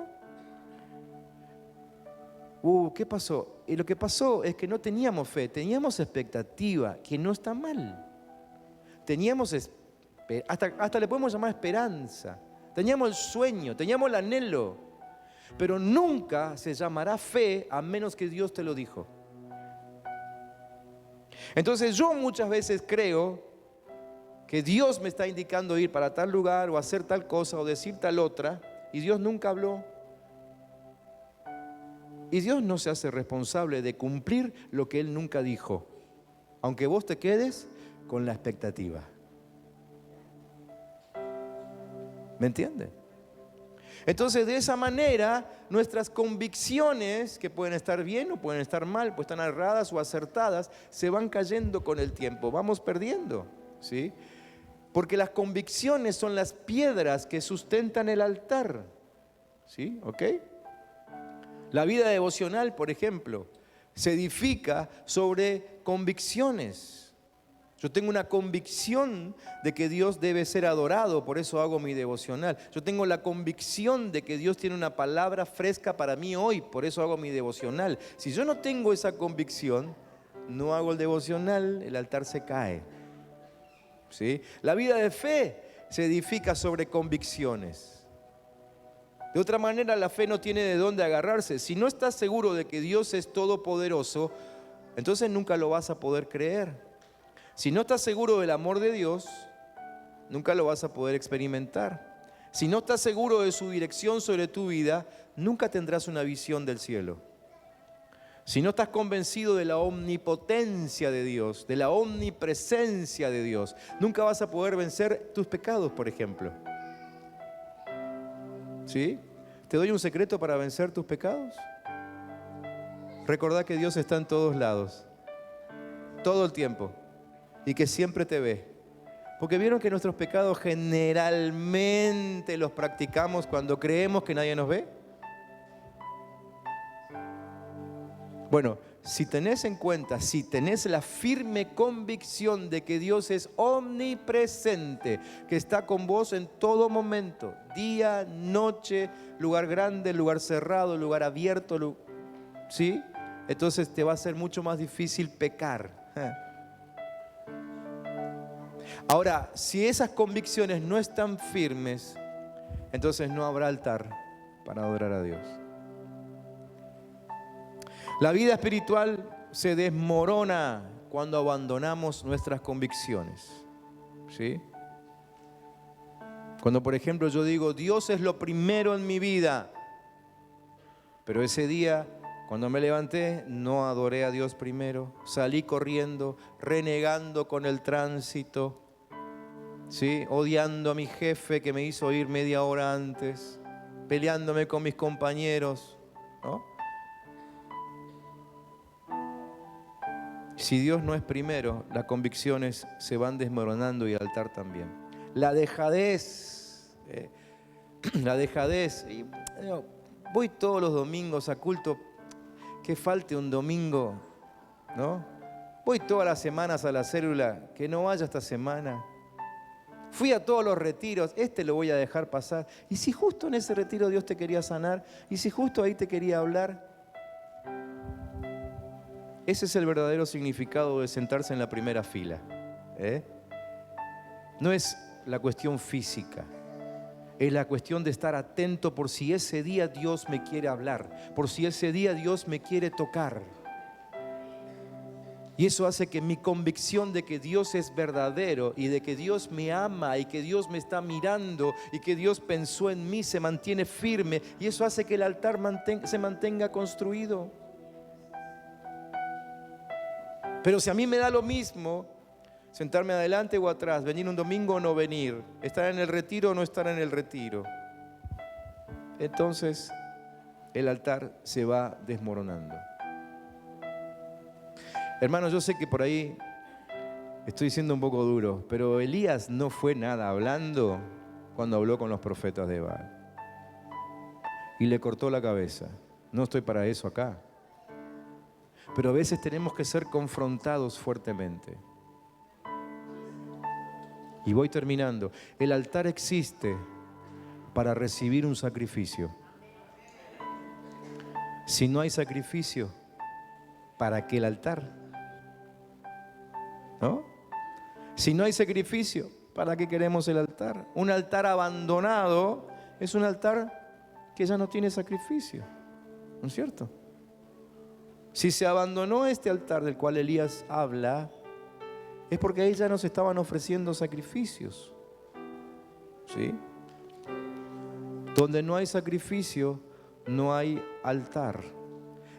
¿Qué pasó? Y lo que pasó es que no teníamos fe, teníamos expectativa, que no está mal. Teníamos, hasta le podemos llamar esperanza. Teníamos el sueño, teníamos el anhelo. Pero nunca se llamará fe a menos que Dios te lo dijo. Entonces yo muchas veces creo que Dios me está indicando ir para tal lugar o hacer tal cosa o decir tal otra, y Dios nunca habló. Y Dios no se hace responsable de cumplir lo que Él nunca dijo, aunque vos te quedes con la expectativa. ¿Me entienden? Entonces, de esa manera, nuestras convicciones, que pueden estar bien o pueden estar mal, pues están erradas o acertadas, se van cayendo con el tiempo, vamos perdiendo, ¿sí? Porque las convicciones son las piedras que sustentan el altar, ¿sí? ¿Ok? La vida devocional, por ejemplo, se edifica sobre convicciones. Yo tengo una convicción de que Dios debe ser adorado, por eso hago mi devocional. Yo tengo la convicción de que Dios tiene una palabra fresca para mí hoy, por eso hago mi devocional. Si yo no tengo esa convicción, no hago el devocional, el altar se cae. ¿Sí? La vida de fe se edifica sobre convicciones. De otra manera, la fe no tiene de dónde agarrarse. Si no estás seguro de que Dios es todopoderoso, entonces nunca lo vas a poder creer. Si no estás seguro del amor de Dios, nunca lo vas a poder experimentar. Si no estás seguro de su dirección sobre tu vida, nunca tendrás una visión del cielo. Si no estás convencido de la omnipotencia de Dios, de la omnipresencia de Dios, nunca vas a poder vencer tus pecados, por ejemplo. ¿Sí? ¿Te doy un secreto para vencer tus pecados? Recordá que Dios está en todos lados, todo el tiempo, y que siempre te ve. Porque vieron que nuestros pecados generalmente los practicamos cuando creemos que nadie nos ve. Bueno, si tenés en cuenta, si tenés la firme convicción de que Dios es omnipresente, que está con vos en todo momento, día, noche, lugar grande, lugar cerrado, lugar abierto, ¿sí? Entonces te va a ser mucho más difícil pecar. Ahora, si esas convicciones no están firmes, entonces no habrá altar para adorar a Dios. La vida espiritual se desmorona cuando abandonamos nuestras convicciones, ¿sí? Cuando, por ejemplo, yo digo, Dios es lo primero en mi vida, pero ese día, cuando me levanté, no adoré a Dios primero, salí corriendo, renegando con el tránsito, ¿sí? Odiando a mi jefe que me hizo ir media hora antes, peleándome con mis compañeros, ¿no? Si Dios no es primero, las convicciones se van desmoronando y el altar también. La dejadez. Voy todos los domingos a culto, que falte un domingo, ¿no? Voy todas las semanas a la célula, que no vaya esta semana. Fui a todos los retiros, lo voy a dejar pasar. ¿Y si justo en ese retiro Dios te quería sanar? ¿Y si justo ahí te quería hablar? Ese es el verdadero significado de sentarse en la primera fila. No es la cuestión física, es la cuestión de estar atento por si ese día Dios me quiere hablar, por si ese día Dios me quiere tocar. Y eso hace que mi convicción de que Dios es verdadero y de que Dios me ama y que Dios me está mirando y que Dios pensó en mí se mantiene firme, y eso hace que el altar se mantenga construido. Pero si a mí me da lo mismo sentarme adelante o atrás, venir un domingo o no venir, estar en el retiro o no estar en el retiro, entonces el altar se va desmoronando. Hermanos, yo sé que por ahí estoy siendo un poco duro, pero Elías no fue nada hablando cuando habló con los profetas de Baal y le cortó la cabeza. No estoy para eso acá. Pero a veces tenemos que ser confrontados fuertemente. Y voy terminando. El altar existe para recibir un sacrificio. Si no hay sacrificio, ¿para qué el altar? ¿No? Si no hay sacrificio, ¿para qué queremos el altar? Un altar abandonado es un altar que ya no tiene sacrificio. ¿No es cierto? Si se abandonó este altar del cual Elías habla, es porque ahí ya nos estaban ofreciendo sacrificios. ¿Sí? Donde no hay sacrificio, no hay altar.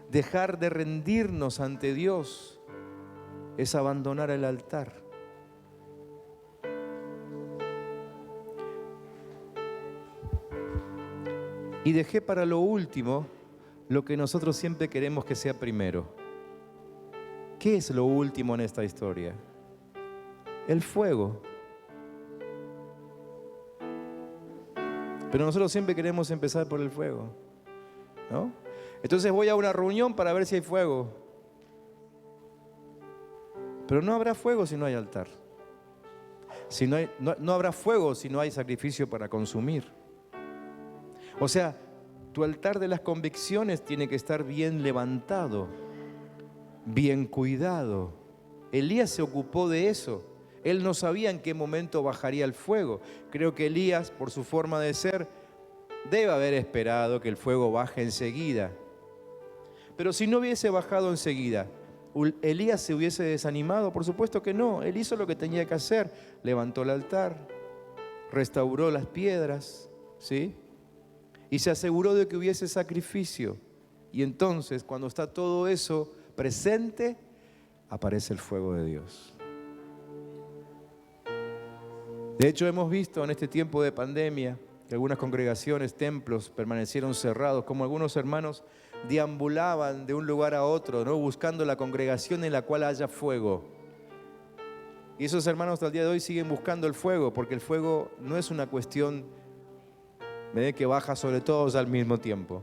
Dejar de rendirnos ante Dios es abandonar el altar. Y dejé para lo último lo que nosotros siempre queremos que sea primero. ¿Qué es lo último en esta historia? El fuego. Pero nosotros siempre queremos empezar por el fuego, ¿no? Entonces voy a una reunión para ver si hay fuego. Pero no habrá fuego si no hay altar. No habrá fuego si no hay sacrificio para consumir. O sea, tu altar de las convicciones tiene que estar bien levantado, bien cuidado. Elías se ocupó de eso. Él no sabía en qué momento bajaría el fuego. Creo que Elías, por su forma de ser, debe haber esperado que el fuego baje enseguida. Pero si no hubiese bajado enseguida, ¿Elías se hubiese desanimado? Por supuesto que no. Él hizo lo que tenía que hacer. Levantó el altar, restauró las piedras, ¿sí? Y se aseguró de que hubiese sacrificio. Y entonces, cuando está todo eso presente, aparece el fuego de Dios. De hecho, hemos visto en este tiempo de pandemia que algunas congregaciones, templos, permanecieron cerrados, como algunos hermanos deambulaban de un lugar a otro, ¿no? Buscando la congregación en la cual haya fuego. Y esos hermanos hasta el día de hoy siguen buscando el fuego, porque el fuego no es una cuestión que baja sobre todos al mismo tiempo.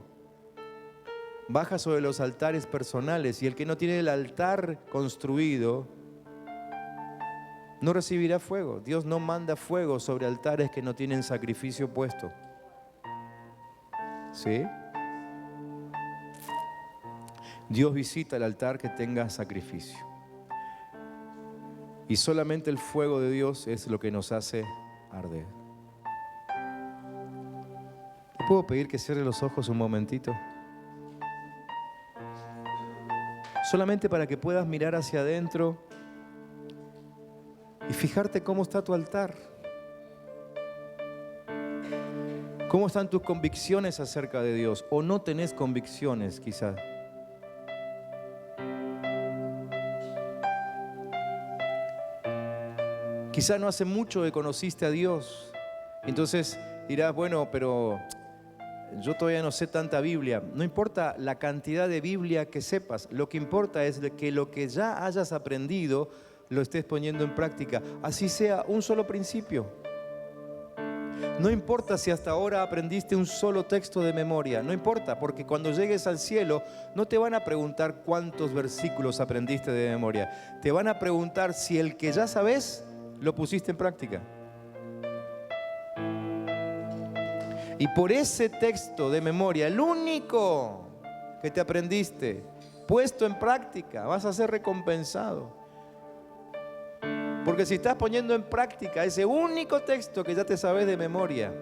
Baja sobre los altares personales, y el que no tiene el altar construido no recibirá fuego. Dios no manda fuego sobre altares que no tienen sacrificio puesto. ¿Sí? Dios visita el altar que tenga sacrificio. Y solamente el fuego de Dios es lo que nos hace arder. ¿Te puedo pedir que cierre los ojos un momentito? Solamente para que puedas mirar hacia adentro y fijarte cómo está tu altar. ¿Cómo están tus convicciones acerca de Dios? ¿O no tenés convicciones quizás? Quizás no hace mucho que conociste a Dios. Entonces dirás, bueno, pero yo todavía no sé tanta Biblia. No importa la cantidad de Biblia que sepas. Lo que importa es que lo que ya hayas aprendido lo estés poniendo en práctica. Así sea un solo principio. No importa si hasta ahora aprendiste un solo texto de memoria, no importa, porque cuando llegues al cielo no te van a preguntar cuántos versículos aprendiste de memoria. Te van a preguntar si el que ya sabes lo pusiste en práctica. Y por ese texto de memoria, el único que te aprendiste, puesto en práctica, vas a ser recompensado. Porque si estás poniendo en práctica ese único texto que ya te sabes de memoria,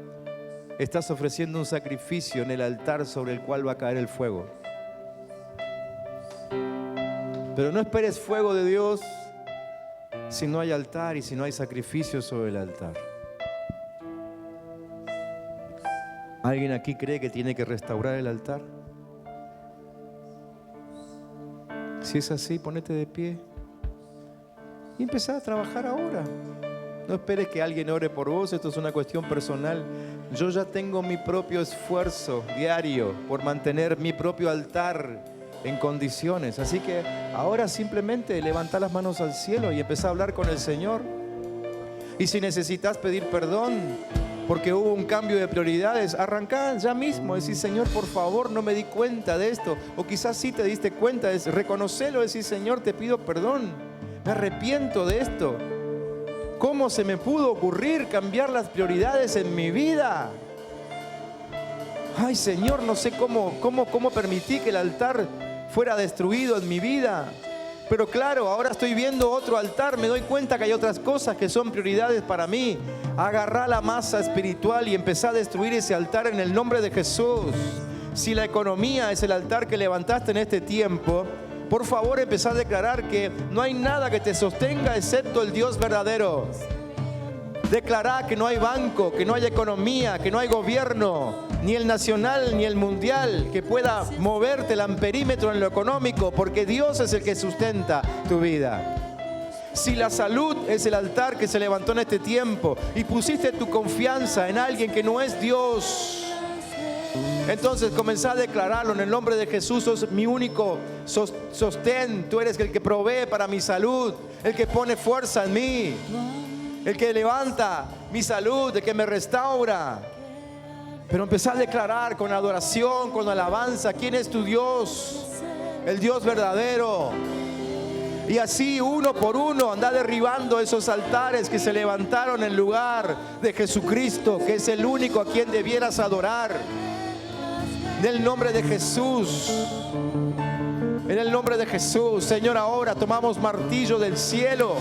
estás ofreciendo un sacrificio en el altar sobre el cual va a caer el fuego. Pero no esperes fuego de Dios si no hay altar y si no hay sacrificio sobre el altar. ¿Alguien aquí cree que tiene que restaurar el altar? Si es así, ponete de pie y empezá a trabajar ahora. No esperes que alguien ore por vos, esto es una cuestión personal. Yo ya tengo mi propio esfuerzo diario por mantener mi propio altar en condiciones. Así que ahora simplemente levantá las manos al cielo y empezá a hablar con el Señor. Y si necesitas pedir perdón porque hubo un cambio de prioridades, arrancá ya mismo, decir: Señor, por favor, no me di cuenta de esto. O quizás sí te diste cuenta, reconocelo, decir: Señor, te pido perdón, me arrepiento de esto. ¿Cómo se me pudo ocurrir cambiar las prioridades en mi vida? Ay, Señor, no sé cómo permití que el altar fuera destruido en mi vida. Pero claro, ahora estoy viendo otro altar, me doy cuenta que hay otras cosas que son prioridades para mí. Agarrá la masa espiritual y empezá a destruir ese altar en el nombre de Jesús. Si la economía es el altar que levantaste en este tiempo, por favor empezá a declarar que no hay nada que te sostenga excepto el Dios verdadero. Declará que no hay banco, que no hay economía, que no hay gobierno, ni el nacional ni el mundial, que pueda moverte el amperímetro en lo económico, porque Dios es el que sustenta tu vida. Si la salud es el altar que se levantó en este tiempo y pusiste tu confianza en alguien que no es Dios, entonces comenzá a declararlo en el nombre de Jesús: sos mi único sostén, tú eres el que provee para mi salud, el que pone fuerza en mí, el que levanta mi salud, el que me restaura. Pero empezá a declarar con adoración, con alabanza, quién es tu Dios, el Dios verdadero. Y así, uno por uno, anda derribando esos altares que se levantaron en lugar de Jesucristo, que es el único a quien debieras adorar. En el nombre de Jesús, en el nombre de Jesús. Señor, ahora tomamos martillo del cielo,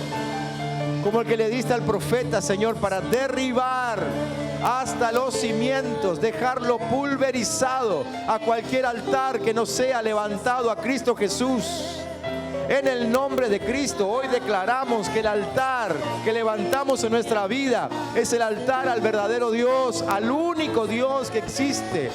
como el que le diste al profeta, Señor, para derribar hasta los cimientos, dejarlo pulverizado a cualquier altar que no sea levantado a Cristo Jesús. En el nombre de Cristo, hoy declaramos que el altar que levantamos en nuestra vida es el altar al verdadero Dios, al único Dios que existe,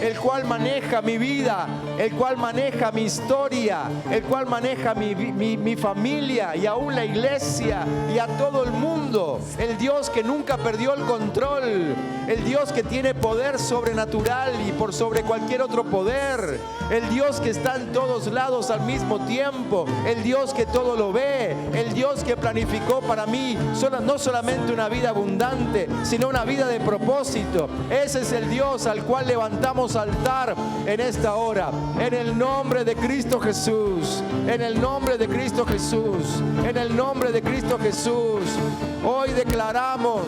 el cual maneja mi vida, el cual maneja mi historia, el cual maneja mi familia y aún la iglesia y a todo el mundo. El Dios que nunca perdió el control, el Dios que tiene poder sobrenatural y por sobre cualquier otro poder, el Dios que está en todos lados al mismo tiempo, el Dios que todo lo ve, el Dios que planificó para mí no solamente una vida abundante, sino una vida de propósito. Ese es el Dios al cual levantamos altar en esta hora, en el nombre de Cristo Jesús, en el nombre de Cristo Jesús, en el nombre de Cristo Jesús. Hoy declaramos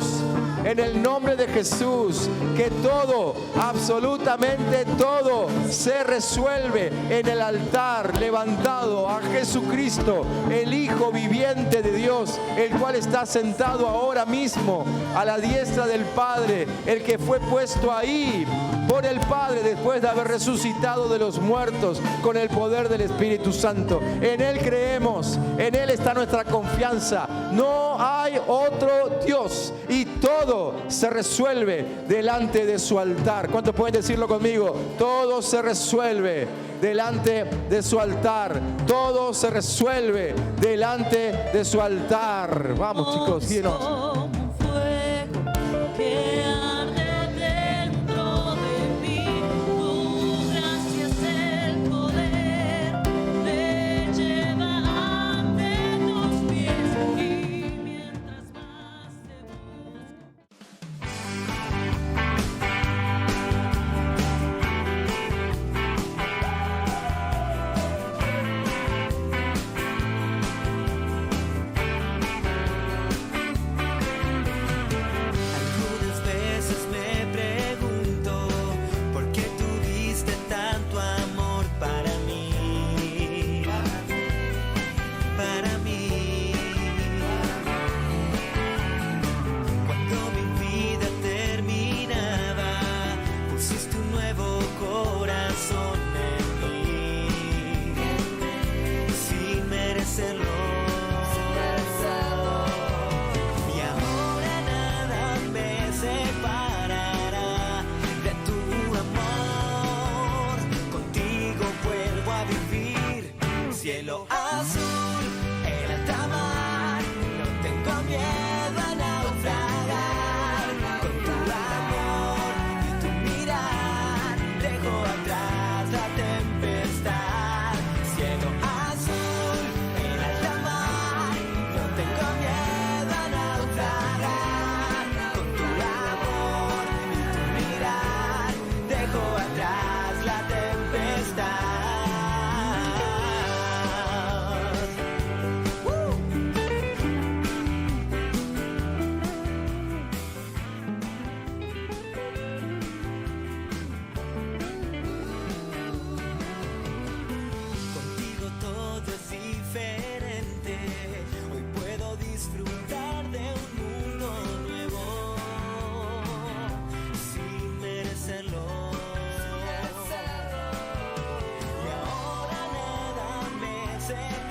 en el nombre de Jesús que todo, absolutamente todo, se resuelve en el altar levantado a Jesucristo, el Hijo viviente de Dios, el cual está sentado ahora mismo a la diestra del Padre, el que fue puesto ahí por el Padre después de haber resucitado de los muertos con el poder del Espíritu Santo. En Él creemos, en Él está nuestra confianza. No hay otro Dios y todo se resuelve delante de su altar. ¿Cuántos pueden decirlo conmigo? Todo se resuelve delante de su altar. Todo se resuelve delante de su altar. Vamos, chicos, síguenos. cielo azul, el alta mar, no tengo miedo a naufragar. Con tu amor y tu mirar, dejo atrás la tempestad. Cielo azul, el alta mar, no tengo miedo a naufragar. Con tu amor y tu mirar, dejo atrás la tempestad. Contigo todo es diferente. Hoy puedo disfrutar de un mundo nuevo sin merecerlo. Y ahora nada me separa